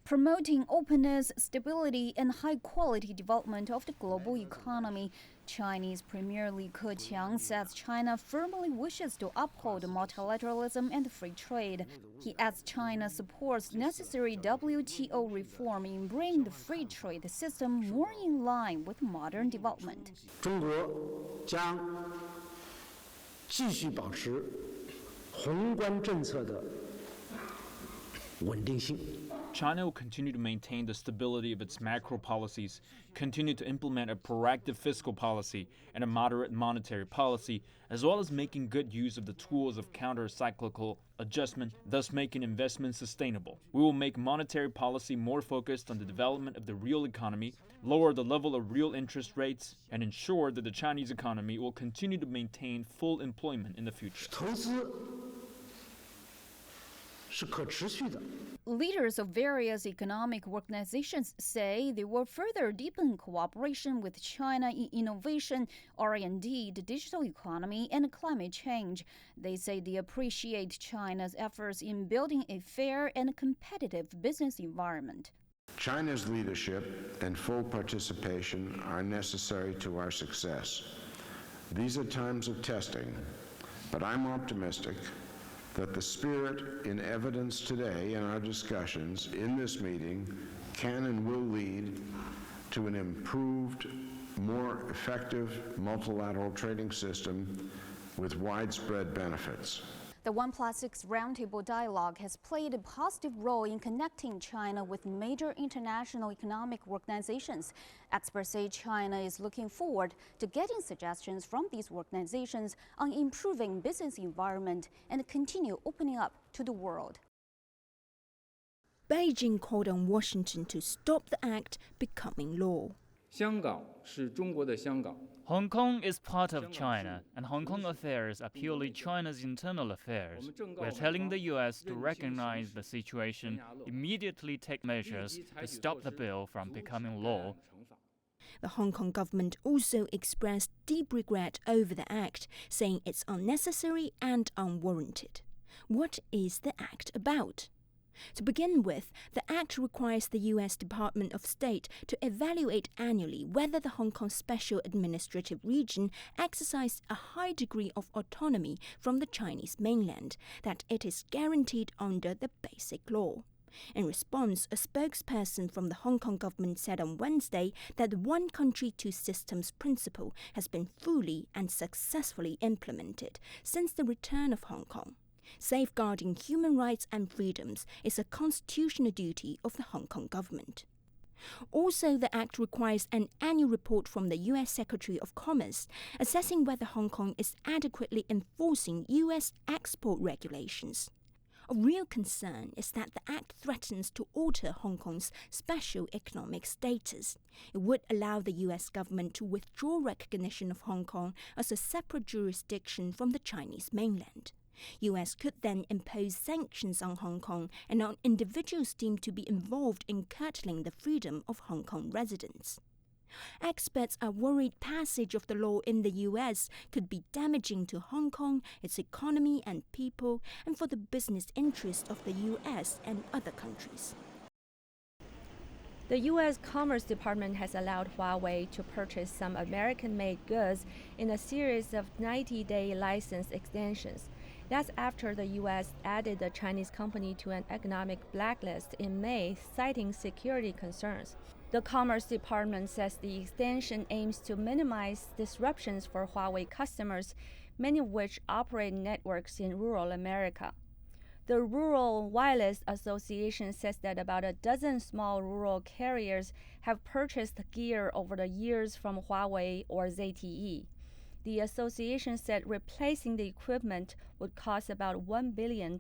promoting openness, stability, and high-quality development of the global economy. Chinese Premier Keqiang says China firmly wishes to uphold multilateralism and free trade. He adds China supports necessary WTO reform in bringing the free trade system more in line with modern development. 中国将继续保持宏观政策的稳定性。 China will continue to maintain the stability of its macro policies, continue to implement a proactive fiscal policy and a moderate monetary policy, as well as making good use of the tools of counter-cyclical adjustment, thus making investments sustainable. We will make monetary policy more focused on the development of the real economy, lower the level of real interest rates, and ensure that the Chinese economy will continue to maintain full employment in the future. 投资是可持续的。 Leaders of various economic organizations say they will further deepen cooperation with China in innovation, R&D, the digital economy, and climate change. They say they appreciate China's efforts in building a fair and competitive business environment. China's leadership and full participation are necessary to our success. These are times of testing, but I'm optimistic that the spirit in evidence today in our discussions in this meeting can and will lead to an improved, more effective multilateral trading system with widespread benefits. The 1+6 Roundtable Dialogue has played a positive role in connecting China with major international economic organizations. Experts say China is looking forward to getting suggestions from these organizations on improving business environment and continue opening up to the world. Beijing called on Washington to stop the act becoming law. 香港是中国的香港。 Hong Kong is part of China, and Hong Kong affairs are purely China's internal affairs. We're telling the U.S. to recognize the situation, immediately take measures to stop the bill from becoming law. The Hong Kong government also expressed deep regret over the act, saying it's unnecessary and unwarranted. What is the act about? To begin with, the Act requires the U.S. Department of State to evaluate annually whether the Hong Kong Special Administrative Region exercised a high degree of autonomy from the Chinese mainland that it is guaranteed under the Basic Law. In response, a spokesperson from the Hong Kong government said on Wednesday that the one country, two systems principle has been fully and successfully implemented since the return of Hong Kong. Safeguarding human rights and freedoms is a constitutional duty of the Hong Kong government. Also, the Act requires an annual report from the U.S. Secretary of Commerce assessing whether Hong Kong is adequately enforcing U.S. export regulations. Of real concern is that the Act threatens to alter Hong Kong's special economic status. It would allow the U.S. government to withdraw recognition of Hong Kong as a separate jurisdiction from the Chinese mainland. U.S. could then impose sanctions on Hong Kong and on individuals deemed to be involved in curtailing the freedom of Hong Kong residents. Experts are worried passage of the law in the U.S. could be damaging to Hong Kong, its economy and people, and for the business interests of the U.S. and other countries. The U.S. Commerce Department has allowed Huawei to purchase some American-made goods in a series of 90-day license extensions. That's after the U.S. added the Chinese company to an economic blacklist in May, citing security concerns. The Commerce Department says the extension aims to minimize disruptions for Huawei customers, many of which operate networks in rural America. The Rural Wireless Association says that about a dozen small rural carriers have purchased gear over the years from Huawei or ZTE. The association said replacing the equipment would cost about $1 billion.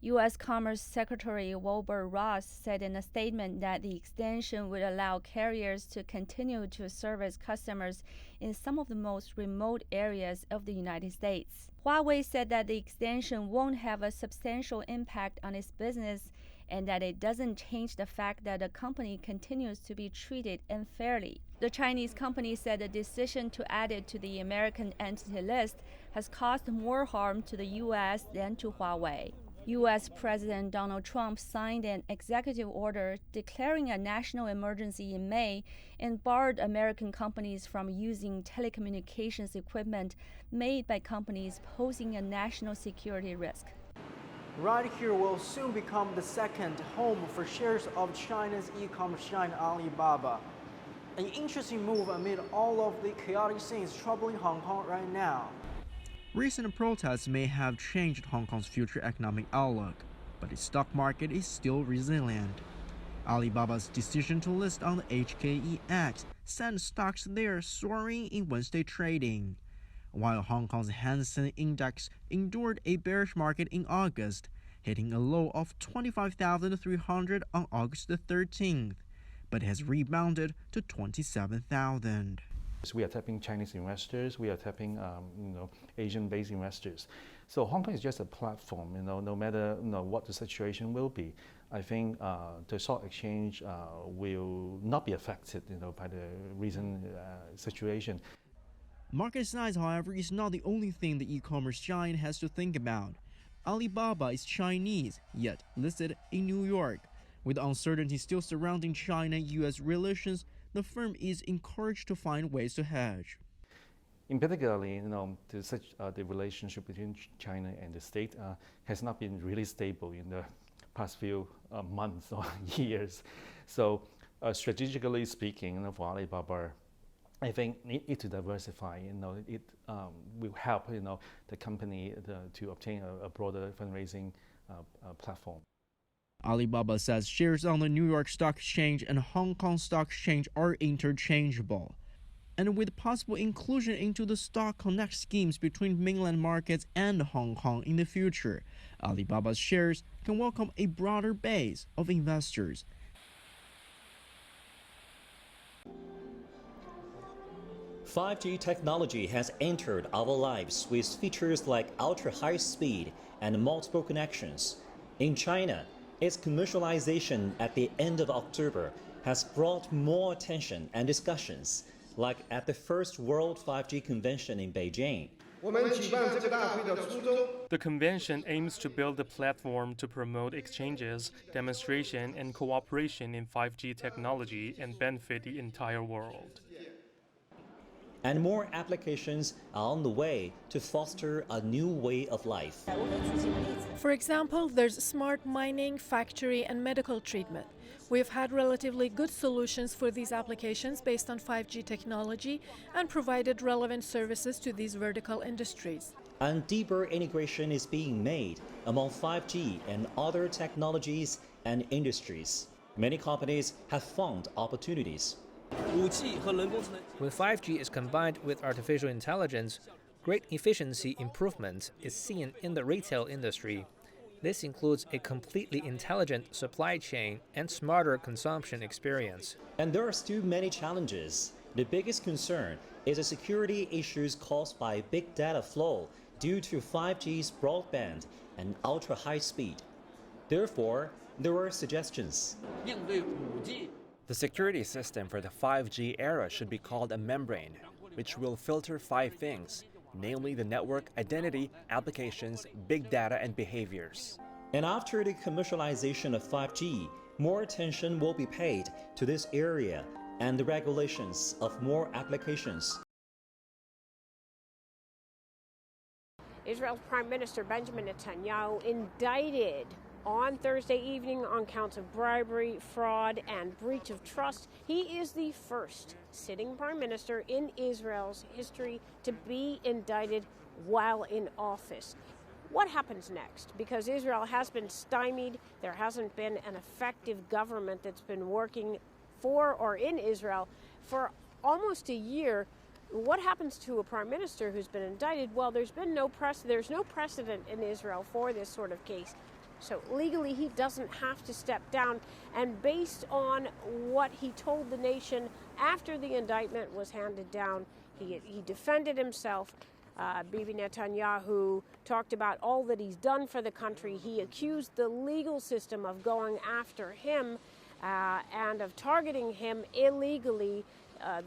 U.S. Commerce Secretary Wilbur Ross said in a statement that the extension would allow carriers to continue to service customers in some of the most remote areas of the United States. Huawei said that the extension won't have a substantial impact on its business and that it doesn't change the fact that the company continues to be treated unfairly. The Chinese company said the decision to add it to the American Entity List has caused more harm to the U.S. than to Huawei. U.S. President Donald Trump signed an executive order declaring a national emergency in May and barred American companies from using telecommunications equipment made by companies posing a national security risk. Right here will soon become the second home for shares of China's e-commerce giant Alibaba. An interesting move amid all of the chaotic scenes troubling Hong Kong right now. Recent protests may have changed Hong Kong's future economic outlook, but its stock market is still resilient. Alibaba's decision to list on the HKEX sent stocks there soaring in Wednesday trading. While Hong Kong's Hang Seng Index endured a bearish market in August, hitting a low of 25,300 on August the 13th, but has rebounded to 27,000. We are tapping Chinese investors. We are tapping, Asian-based investors. So Hong Kong is just a platform. No matter what the situation will be, I think the stock exchange will not be affected, by the recent situation. Market size, however, is not the only thing the e-commerce giant has to think about. Alibaba is Chinese, yet listed in New York. With uncertainty still surrounding China-U.S. relations, the firm is encouraged to find ways to hedge. In particularly, the relationship between China and the state has not been really stable in the past few months or years. So, strategically speaking, for Alibaba, I think need to diversify. It will help the company to obtain a broader fundraising platform. Alibaba says shares on the New York Stock Exchange and Hong Kong Stock Exchange are interchangeable. And with possible inclusion into the Stock Connect schemes between mainland markets and Hong Kong in the future, Alibaba's shares can welcome a broader base of investors. "5G technology has entered our lives with features like ultra-high speed and multiple connections. In China, its commercialization at the end of October has brought more attention and discussions, like at the first World 5G Convention in Beijing. The convention aims to build a platform to promote exchanges, demonstration, and cooperation in 5G technology and benefit the entire world. And more applications are on the way to foster a new way of life. For example, there's smart mining, factory, and medical treatment. We've had relatively good solutions for these applications based on 5G technology and provided relevant services to these vertical industries. And deeper integration is being made among 5G and other technologies and industries. Many companies have found opportunities. When 5G is combined with artificial intelligence, great efficiency improvement is seen in the retail industry. This includes a completely intelligent supply chain and smarter consumption experience. And there are still many challenges. The biggest concern is the security issues caused by big data flow due to 5G's broadband and ultra-high speed. Therefore, there are suggestions. The security system for the 5G era should be called a membrane, which will filter 5 things, namely the network, identity, applications, big data, and behaviors. And after the commercialization of 5G, more attention will be paid to this area and the regulations of more applications. Israel's Prime Minister Benjamin Netanyahu indicted on Thursday evening on counts of bribery, fraud, and breach of trust. He is the first sitting prime minister in Israel's history to be indicted while in office. What happens next? Because Israel has been stymied, there hasn't been an effective government that's been working for or in Israel for almost a year. What happens to a prime minister who's been indicted? Well, there's no precedent in Israel for this sort of case. So legally, he doesn't have to step down. And based on what he told the nation after the indictment was handed down, he defended himself. Bibi Netanyahu talked about all that he's done for the country. He accused the legal system of going after him and of targeting him illegally.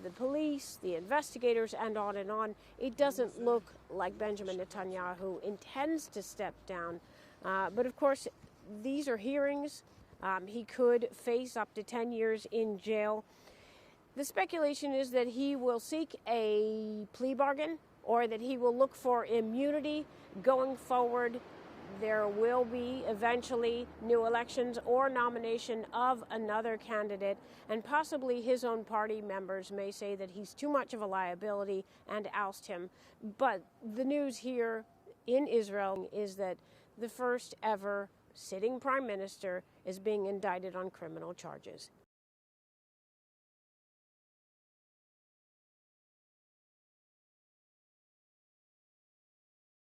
The police, the investigators, and on and on. It doesn't look like Benjamin Netanyahu intends to step down. But of course, these are hearings. He could face up to 10 years in jail. The speculation is that he will seek a plea bargain or that he will look for immunity going forward. There will be eventually new elections or nomination of another candidate, and possibly his own party members may say that he's too much of a liability and oust him. But the news here in Israel is that the first ever sitting prime minister is being indicted on criminal charges.